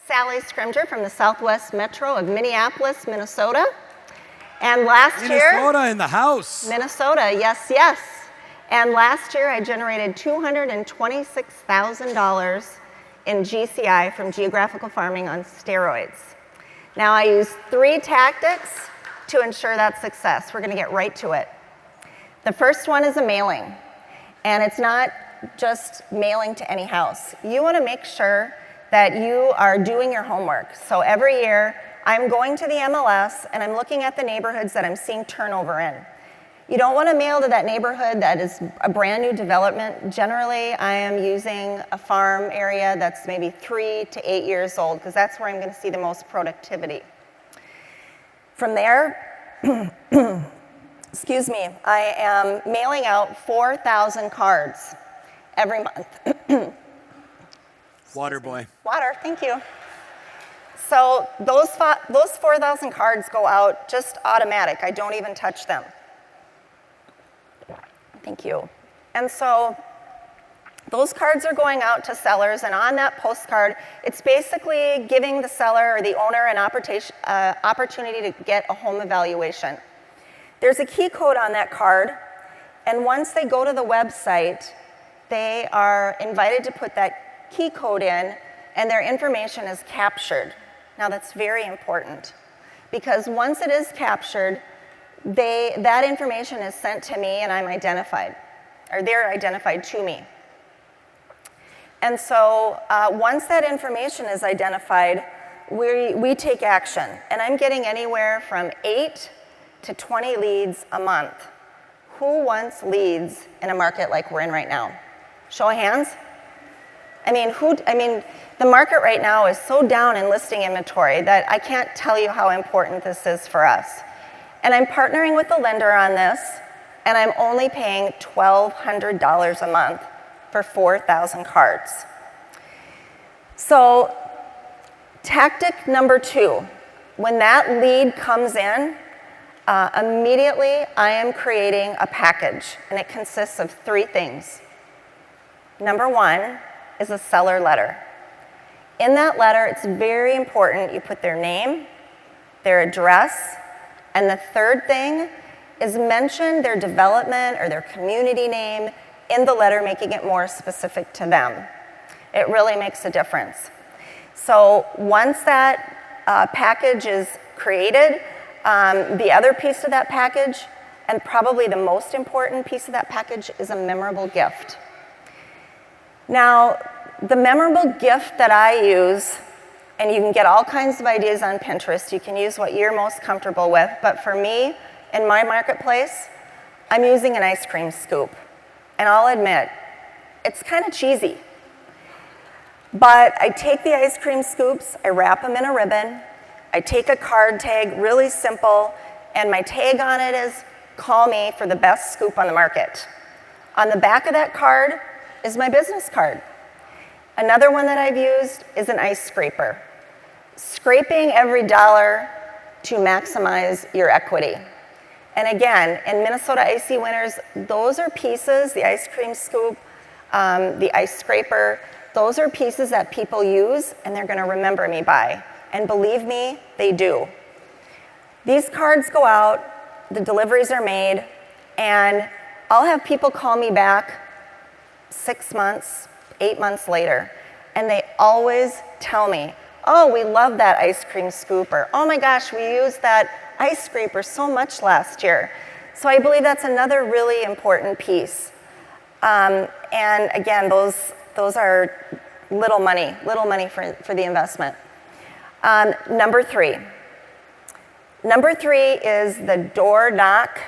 Sally Scrimger from the Southwest Metro of Minneapolis, Minnesota. And last year... Minnesota in the house. Minnesota, yes, yes. And last year I generated $226,000 in GCI from geographical farming on steroids. Now I use 3 tactics to ensure that success. We're gonna get right to it. The first one is a mailing. And it's not just mailing to any house. You wanna make sure that you are doing your homework. So every year, I'm going to the MLS and I'm looking at the neighborhoods that I'm seeing turnover in. You don't want to mail to that neighborhood that is a brand new development. Generally, I am using a farm area that's maybe 3 to 8 years old because that's where I'm going to see the most productivity. From there, excuse me, I am mailing out 4,000 cards every month. Water boy. Water, thank you. So those 4,000 cards go out just automatic. I don't even touch them. Thank you. And so those cards are going out to sellers, and on that postcard, it's basically giving the seller or the owner an opportunity to get a home evaluation. There's a key code on that card, and once they go to the website, they are invited to put that key code in, and their information is captured. Now that's very important because once it is captured, that information is sent to me and I'm identified, or they're identified to me. And so once that information is identified, we take action. And I'm getting anywhere from 8 to 20 leads a month. Who wants leads in a market like we're in right now? Show of hands. I mean, the market right now is so down in listing inventory that I can't tell you how important this is for us. And I'm partnering with the lender on this, and I'm only paying $1,200 a month for 4,000 cards. So, tactic number 2, when that lead comes in, immediately I am creating a package, and it consists of 3 things. Number 1 is a seller letter. In that letter, it's very important you put their name, their address, and the third thing is mention their development or their community name in the letter, making it more specific to them. It really makes a difference. So once that package is created, the other piece of that package, and probably the most important piece of that package, is a memorable gift. Now, the memorable gift that I use, and you can get all kinds of ideas on Pinterest, you can use what you're most comfortable with, but for me, in my marketplace, I'm using an ice cream scoop. And I'll admit, it's kind of cheesy. But I take the ice cream scoops, I wrap them in a ribbon, I take a card tag, really simple, and my tag on it is, call me for the best scoop on the market. On the back of that card is my business card. Another one that I've used is an ice scraper. Scraping every dollar to maximize your equity. And again, in Minnesota icy winters, those are pieces, the ice cream scoop, the ice scraper, those are pieces that people use and they're gonna remember me by. And believe me, they do. These cards go out, the deliveries are made, and I'll have people call me back 6 months, 8 months later, and they always tell me, oh, we love that ice cream scooper. Oh my gosh, we used that ice scraper so much last year. So I believe that's another really important piece. And again, those are little money for the investment. Number 3. Number 3 is the door knock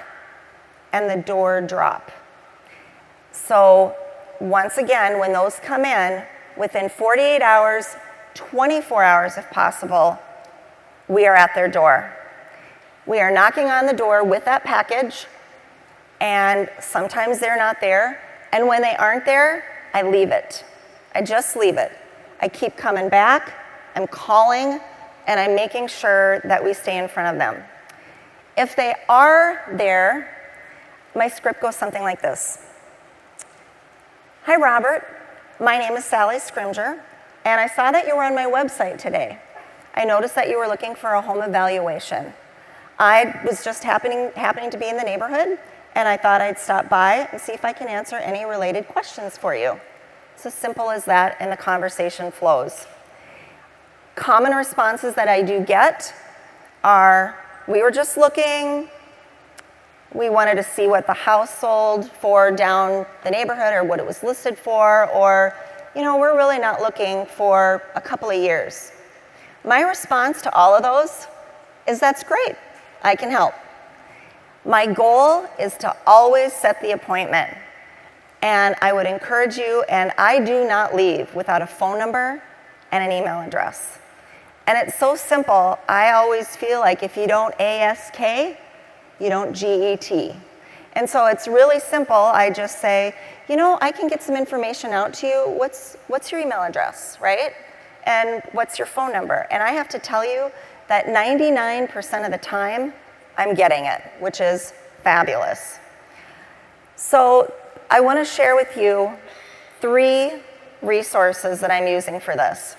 and the door drop. So once again, when those come in, within 48 hours, 24 hours if possible, we are at their door. We are knocking on the door with that package, and sometimes they're not there, and when they aren't there, I leave it. I just leave it. I keep coming back, I'm calling, and I'm making sure that we stay in front of them. If they are there, my script goes something like this. Hi, Robert. My name is Sally Scrimger, and I saw that you were on my website today. I noticed that you were looking for a home evaluation. I was just happening to be in the neighborhood, and I thought I'd stop by and see if I can answer any related questions for you. It's as simple as that, and the conversation flows. Common responses that I do get are, we were just looking, we wanted to see what the house sold for down the neighborhood or what it was listed for, or, we're really not looking for a couple of years. My response to all of those is, that's great, I can help. My goal is to always set the appointment, and I would encourage you, and I do not leave without a phone number and an email address. And it's so simple, I always feel like if you don't ASK, you don't GET. And so it's really simple. I just say, I can get some information out to you. What's your email address, right? And what's your phone number? And I have to tell you that 99% of the time, I'm getting it, which is fabulous. So I want to share with you 3 resources that I'm using for this.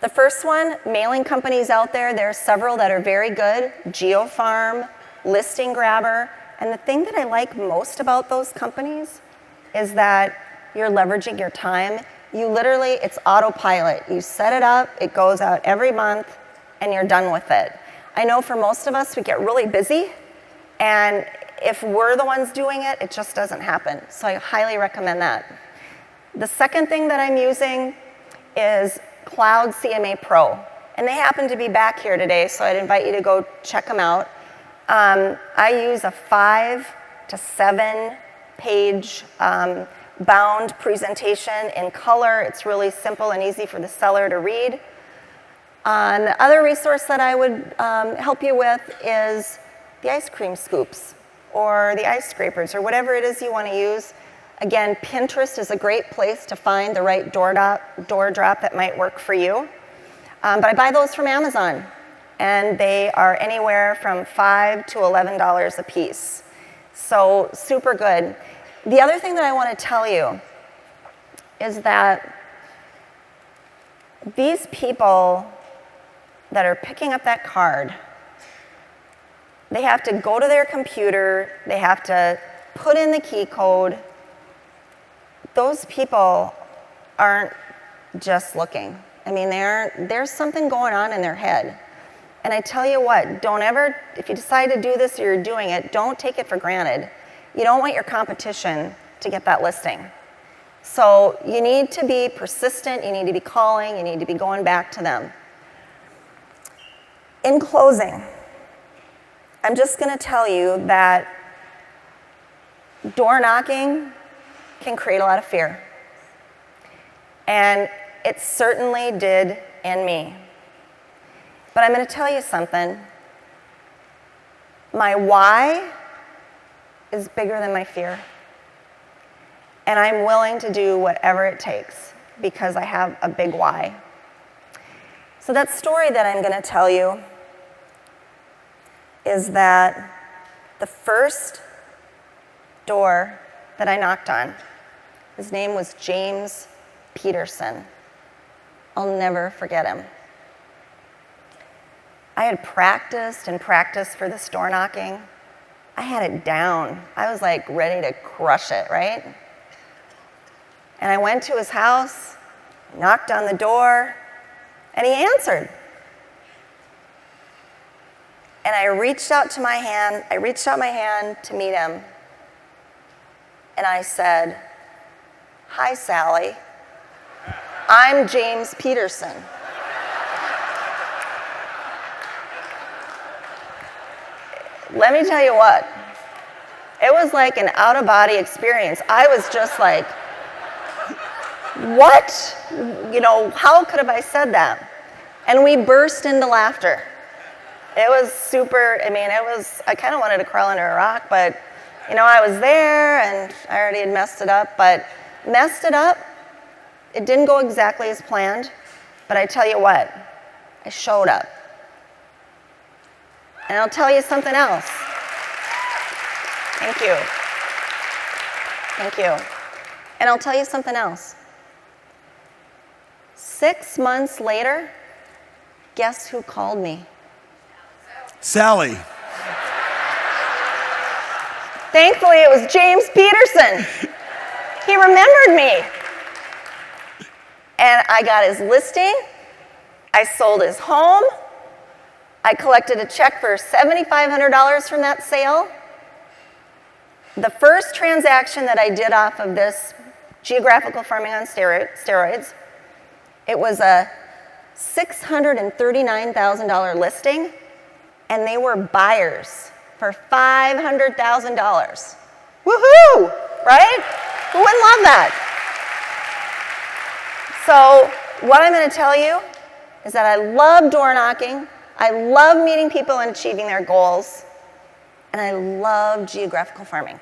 The first one, mailing companies out there, there are several that are very good, GeoFarm, Listing Grabber, and the thing that I like most about those companies is that you're leveraging your time. You literally, it's autopilot. You set it up, it goes out every month, and you're done with it. I know for most of us, we get really busy, and if we're the ones doing it, it just doesn't happen. So I highly recommend that. The second thing that I'm using is Cloud CMA Pro, and they happen to be back here today, so I'd invite you to go check them out. I use a 5 to 7 page bound presentation in color. It's really simple and easy for the seller to read. The other resource that I would help you with is the ice cream scoops or the ice scrapers or whatever it is you want to use. Again, Pinterest is a great place to find the right door drop that might work for you. But I buy those from Amazon, and they are anywhere from $5 to $11 a piece. So super good. The other thing that I want to tell you is that these people that are picking up that card, they have to go to their computer, they have to put in the key code. Those people aren't just looking. I mean, there's something going on in their head. And I tell you what, don't ever, if you decide to do this or you're doing it, don't take it for granted. You don't want your competition to get that listing. So you need to be persistent, you need to be calling, you need to be going back to them. In closing, I'm just going to tell you that door knocking can create a lot of fear. And it certainly did in me. But I'm going to tell you something. My why is bigger than my fear. And I'm willing to do whatever it takes because I have a big why. So that story that I'm going to tell you is that the first door that I knocked on, his name was James Peterson. I'll never forget him. I had practiced and practiced for this door knocking. I had it down. I was like ready to crush it, right? And I went to his house, knocked on the door, and he answered. And I reached out my hand to meet him. And I said, "Hi, Sally. I'm James Peterson." Let me tell you what, it was like an out-of-body experience. I was just like, what? How could have I said that? And we burst into laughter. It was super, I kind of wanted to crawl under a rock, but, I was there and I already had messed it up, it didn't go exactly as planned, but I tell you what, I showed up. And I'll tell you something else. Thank you. Thank you. And I'll tell you something else. 6 months later, guess who called me? Sally. Thankfully, it was James Peterson. He remembered me. And I got his listing. I sold his home. I collected a check for $7,500 from that sale. The first transaction that I did off of this geographical farming on steroids, it was a $639,000 listing, and they were buyers for $500,000. Woohoo, right? Who wouldn't love that? So what I'm going to tell you is that I love door knocking, I love meeting people and achieving their goals, and I love geographical farming.